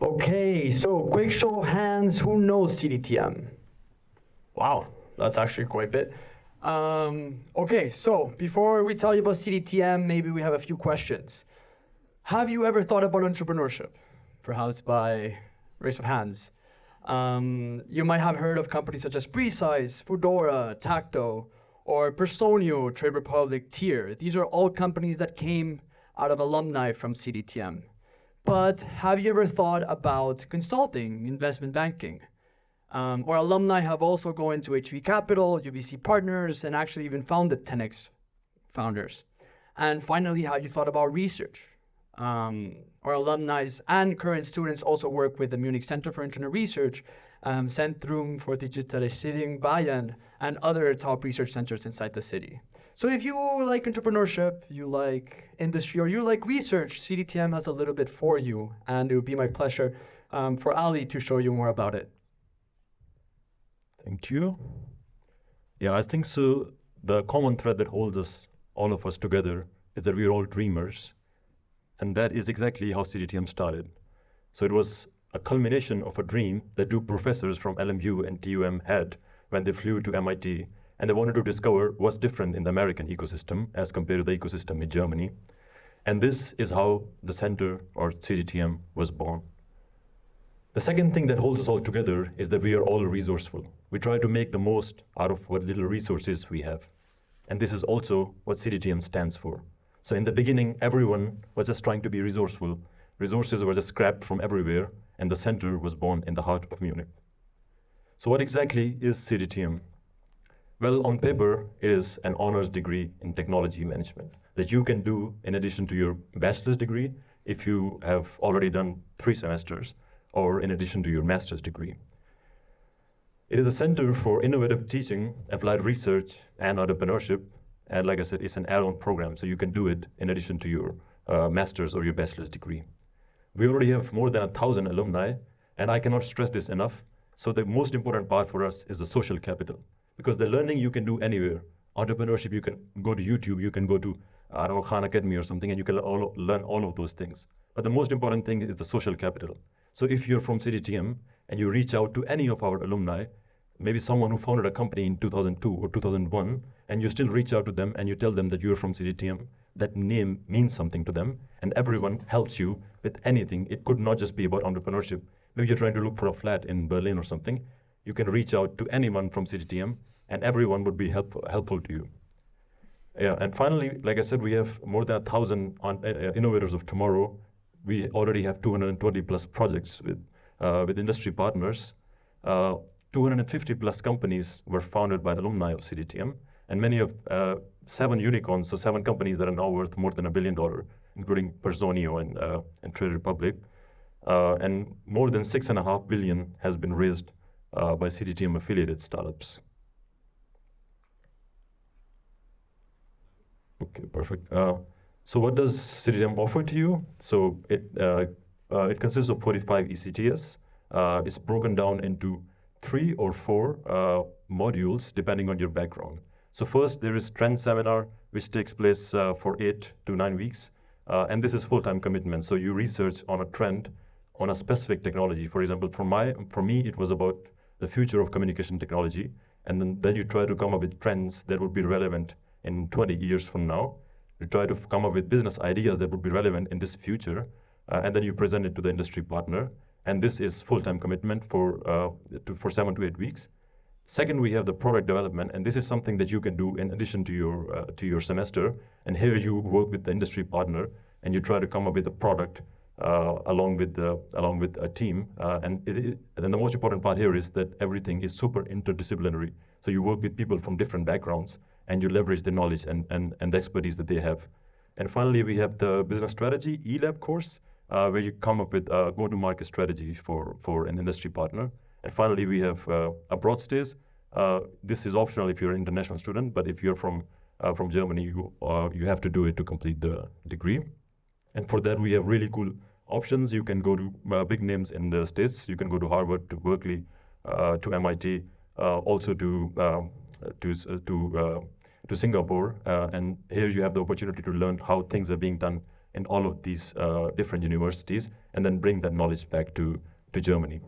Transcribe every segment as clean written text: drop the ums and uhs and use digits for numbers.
Okay, so quick show of hands, who knows CDTM? Wow, that's actually quite a bit. Okay, so before we tell you about CDTM, maybe we have a few questions. Have you ever thought about entrepreneurship? Perhaps by raise of hands. You might have heard of companies such as 𝘵𝘁, Foodora, Tacto, or Personio, Trade Republic, Tier. These are all companies that came out of alumni from CDTM. But have you ever thought about consulting, investment banking? Or alumni have also gone into 𝘁𝗵𝘃𝗲, UBC Partners, and actually even founded 10x Founders. And finally, have you thought about research? Our alumni and current students also work with the Munich Center for Internet Research, Centrum für Digitalisierung Bayern, and other top research centers inside the city. So if you like entrepreneurship, you like industry, or you like research, CDTM has a little bit for you, and it would be my pleasure for Ali to show you more about it. Thank you. Yeah, I think so. The common thread that holds us, all of us together, is that we're all dreamers. And that is exactly how CDTM started. So it was a culmination of a dream that two professors from LMU and TUM had when they flew to MIT, and they wanted to discover what's different in the American ecosystem as compared to the ecosystem in Germany. And this is how the center, or CDTM, was born. The second thing that holds us all together is that we are all resourceful. We try to make the most out of what little resources we have. And this is also what CDTM stands for. So in the beginning, everyone was just trying to be resourceful. Resources were just scrapped from everywhere, and the center was born in the heart of Munich. So what exactly is CDTM? Well, on paper, it is an honors degree in technology management that you can do in addition to your bachelor's degree if you have already done 3 semesters, or in addition to your master's degree. It is a center for innovative teaching, applied research, and entrepreneurship. And like I said, it's an add-on program, so you can do it in addition to your master's or your bachelor's degree. We already have more than 1,000 alumni, and I cannot stress this enough. So the most important part for us is the social capital, because the learning you can do anywhere. Entrepreneurship, you can go to YouTube, you can go to, I don't know, Khan Academy or something, and you can learn all of those things. But the most important thing is the social capital. So if you're from CDTM and you reach out to any of our alumni, maybe someone who founded a company in 2002 or 2001, and you still reach out to them and you tell them that you're from CDTM, that name means something to them, and everyone helps you with anything. It could not just be about entrepreneurship. Maybe you're trying to look for a flat in Berlin or something. You can reach out to anyone from CDTM, and everyone would be helpful to you. Yeah, and finally, like I said, we have more than 1,000 innovators of tomorrow. We already have 220 plus projects with industry partners. 250 plus companies were founded by alumni of CDTM, and many of 7 unicorns, so 7 companies that are now worth more than $1 billion, including Personio and Trade Republic. And more than $6.5 billion has been raised by CDTM affiliated startups. Okay, perfect. So what does CDTM offer to you? So it consists of 45 ECTS. It's broken down into 3 or 4 modules depending on your background. So first, there is trend seminar, which takes place for 8 to 9 weeks. And this is full-time commitment. So you research on a trend, on a specific technology. For example, for me, it was about the future of communication technology. And then you try to come up with trends that would be relevant in 20 years from now. You try to come up with business ideas that would be relevant in this future. And then you present it to the industry partner. And this is full-time commitment for 7 to 8 weeks. Second, we have the product development, and this is something that you can do in addition to your semester. And here you work with the industry partner, and you try to come up with a product along with a team. And then the most important part here is that everything is super interdisciplinary. So you work with people from different backgrounds, and you leverage the knowledge and the expertise that they have. And finally, we have the business strategy E-Lab course, where you come up with a go-to-market strategy for an industry partner. And finally, we have abroad stays. This is optional if you're an international student, but if you're from Germany, you have to do it to complete the degree. And for that, we have really cool options. You can go to big names in the States. You can go to Harvard, to Berkeley, to MIT, also to Singapore. And here you have the opportunity to learn how things are being done in all of these different universities, and then bring that knowledge back to Germany.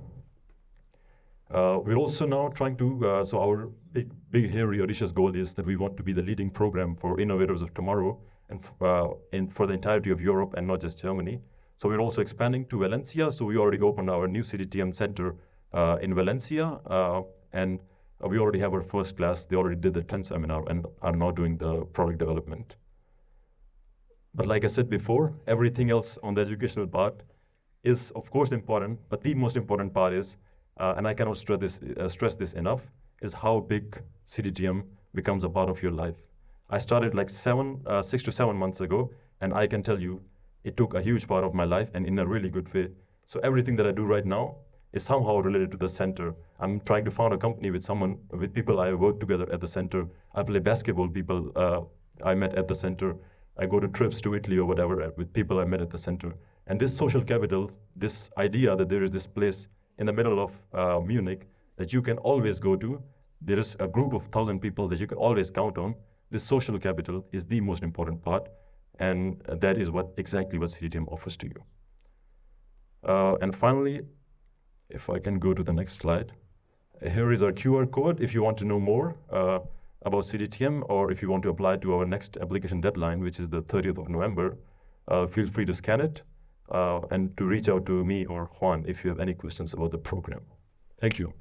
We're also now trying to, so our big hairy audacious goal is that we want to be the leading program for innovators of tomorrow and for the entirety of Europe and not just Germany. So we're also expanding to Valencia. So we already opened our new CDTM center in Valencia, and we already have our first class. They already did the 10th seminar and are now doing the product development. But like I said before, everything else on the educational part is of course important, but the most important part is, and I cannot stress this enough, is how big CDTM becomes a part of your life. I started like 6 to 7 months ago, and I can tell you, it took a huge part of my life and in a really good way. So everything that I do right now is somehow related to the center. I'm trying to found a company with people I work together at the center. I play basketball, people I met at the center. I go to trips to Italy or whatever with people I met at the center. And this social capital, this idea that there is this place in the middle of Munich that you can always go to, there is a group of 1,000 people that you can always count on. This social capital is the most important part, and that is exactly what CDTM offers to you. And finally, if I can go to the next slide. Here is our QR code if you want to know more about CDTM, or if you want to apply to our next application deadline, which is the 30th of November, feel free to scan it and to reach out to me or Juan if you have any questions about the program. Thank you.